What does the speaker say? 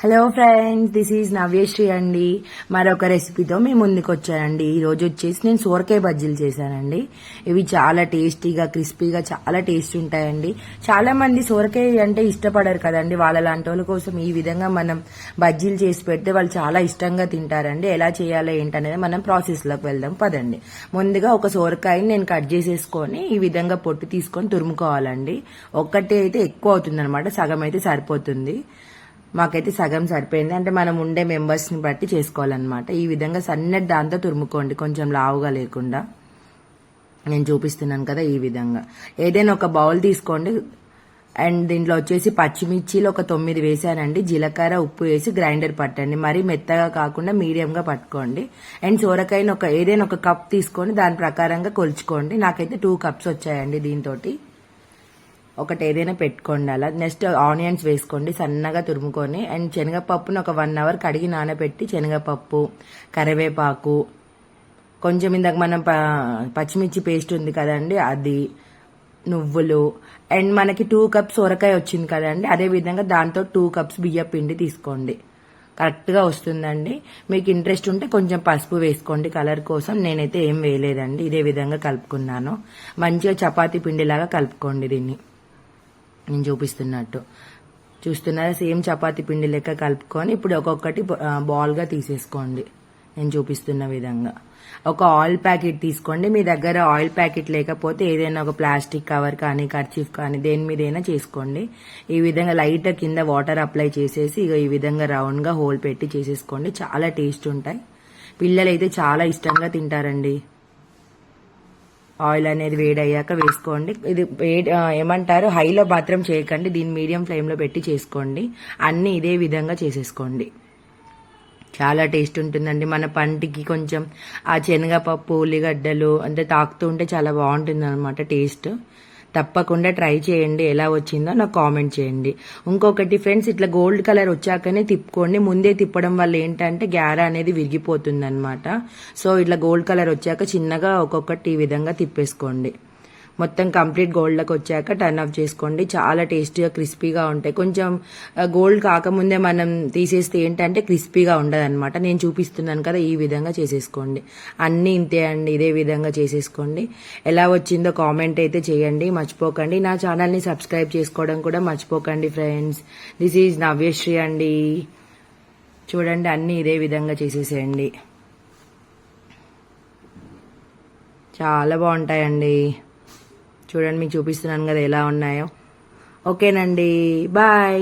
Hello friends, this is Navyasri అండి. మరొక రెసిపీతో మీ ముందుకు వచ్చానండి. ఈ రోజు వచ్చేసి నేను సోరకాయ బజ్జీలు చేశానండి. ఇవి చాలా టేస్టీగా క్రిస్పీగా చాలా టేస్ట్ ఉంటాయండి. చాలా మంది సోరకాయ అంటే ఇష్టపడరు కదండి. వాళ్ళ లాంటి వాళ్ళ కోసం ఈ విధంగా మనం బజ్జీలు చేసి పెడితే వాళ్ళు చాలా ఇష్టంగా తింటారండి. ఎలా చేయాలో ఏంటనేది మనం ప్రాసెస్ లోకి వెళ్దాం పదండి. ముందుగా ఒక సోరకాయని నేను కట్ చేసేసుకొని ఈ విధంగా పొట్టు తీసుకొని తురుముకోవాలండి. ఒక్కటే అయితే ఎక్కువ అవుతుంది అనమాట, సగం అయితే సరిపోతుంది. మాకైతే సగం సరిపోయింది. అంటే మనం ఉండే మెంబర్స్ ని బట్టి చేసుకోవాలన్నమాట. ఈ విధంగా సన్నటి దాంతో తురుముకోండి, కొంచెం లావుగా లేకుండా. నేను చూపిస్తున్నాను కదా ఈ విధంగా. ఏదైనా ఒక బౌల్ తీసుకోండి. అండ్ దీంట్లో వచ్చేసి పచ్చిమిర్చిలు ఒక 9 వేసానండి. జీలకర్ర, ఉప్పు వేసి గ్రైండర్ పట్టండి. మరీ మెత్తగా కాకుండా మీడియంగా పట్టుకోండి. అండ్ సోరకాయని ఏదైనా ఒక కప్ తీసుకొని దాని ప్రకారంగా కొలుచుకోండి. నాకైతే 2 కప్స్ వచ్చాయండి. దీంతో ఒకటి ఏదైనా పెట్టుకోండి అలా. నెక్స్ట్ ఆనియన్స్ వేసుకోండి సన్నగా తురుముకొని. అండ్ శనగపప్పును ఒక 1 అవర్ కడిగి నానబెట్టి శనగపప్పు, కరివేపాకు, కొంచెం ఇందాక మనం పచ్చిమిర్చి పేస్ట్ ఉంది కదండి అది, నువ్వులు, అండ్ మనకి 2 కప్స్ సొరకాయ వచ్చింది కదండి, అదే విధంగా దాంతో 2 కప్స్ బియ్య పిండి తీసుకోండి. కరెక్ట్గా వస్తుందండి. మీకు ఇంట్రెస్ట్ ఉంటే కొంచెం పసుపు వేసుకోండి కలర్ కోసం. నేనైతే ఏం వేయలేదండి. ఇదే విధంగా కలుపుకున్నాను. మంచిగా చపాతీ పిండిలాగా కలుపుకోండి దీన్ని. నేను చూపిస్తున్నట్టు చూస్తున్నారా, సేమ్ చపాతీ పిండి లెక్క కలుపుకొని ఇప్పుడు ఒక్కొక్కటి బాల్గా తీసేసుకోండి. నేను చూపిస్తున్న విధంగా. ఒక ఆయిల్ ప్యాకెట్ తీసుకోండి. మీ దగ్గర ఆయిల్ ప్యాకెట్ లేకపోతే ఏదైనా ఒక ప్లాస్టిక్ కవర్ కానీ కర్చీఫ్ కానీ దేని మీదైనా చేసుకోండి. ఈ విధంగా లైట్ కింద వాటర్ అప్లై చేసేసి ఈ విధంగా రౌండ్ గా హోల్ పెట్టి చేసేసుకోండి. చాలా టేస్ట్ ఉంటాయి. పిల్లలు అయితే చాలా ఇష్టంగా తింటారండి. ఆయిల్ అనేది వేడయ్యాక వేసుకోండి. ఇది ఏమంటారు, హైలో మాత్రం చేయకండి, దీన్ని మీడియం ఫ్లేమ్లో పెట్టి చేసుకోండి. అన్ని ఇదే విధంగా చేసేసుకోండి. చాలా టేస్ట్ ఉంటుందండి. మన పంటికి కొంచెం ఆ శనగపప్పు, ఉల్లిగడ్డలు అంటే తాకుతూ ఉంటే చాలా బాగుంటుంది అనమాట టేస్ట్. తప్పకుండా ట్రై చేయండి. ఎలా వచ్చిందో నాకు కామెంట్ చేయండి. ఇంకొకటి ఫ్రెండ్స్, ఇట్లా గోల్డ్ కలర్ వచ్చాకనే తిప్పుకోండి. ముందే తిప్పడం వల్ల ఏంటంటే గ్యార అనేది విరిగిపోతుంది అనమాట. సో ఇట్లా గోల్డ్ కలర్ వచ్చాక చిన్నగా ఒక్కొక్కటి ఈ విధంగా తిప్పేసుకోండి. మొత్తం కంప్లీట్ గోల్డ్లోకి వచ్చాక టర్న్ ఆఫ్ చేసుకోండి. చాలా టేస్టీగా క్రిస్పీగా ఉంటాయి. కొంచెం గోల్డ్ కాకముందే మనం తీసేస్తే ఏంటంటే క్రిస్పీగా ఉండదు అనమాట. నేను చూపిస్తున్నాను కదా, ఈ విధంగా చేసేసుకోండి. అన్నీ ఇంతే అండి, ఇదే విధంగా చేసేసుకోండి. ఎలా వచ్చిందో కామెంట్ అయితే చేయండి, మర్చిపోకండి. నా ఛానల్ని సబ్స్క్రైబ్ చేసుకోవడం కూడా మర్చిపోకండి ఫ్రెండ్స్. దిస్ ఈజ్ నవ్యశ్రీ అండి. చూడండి, అన్నీ ఇదే విధంగా చేసేసేయండి. చాలా బాగుంటాయండి. చూడండి, మీకు చూపిస్తున్నాను కదా ఎలా ఉన్నాయో. ఓకేనండి, బాయ్.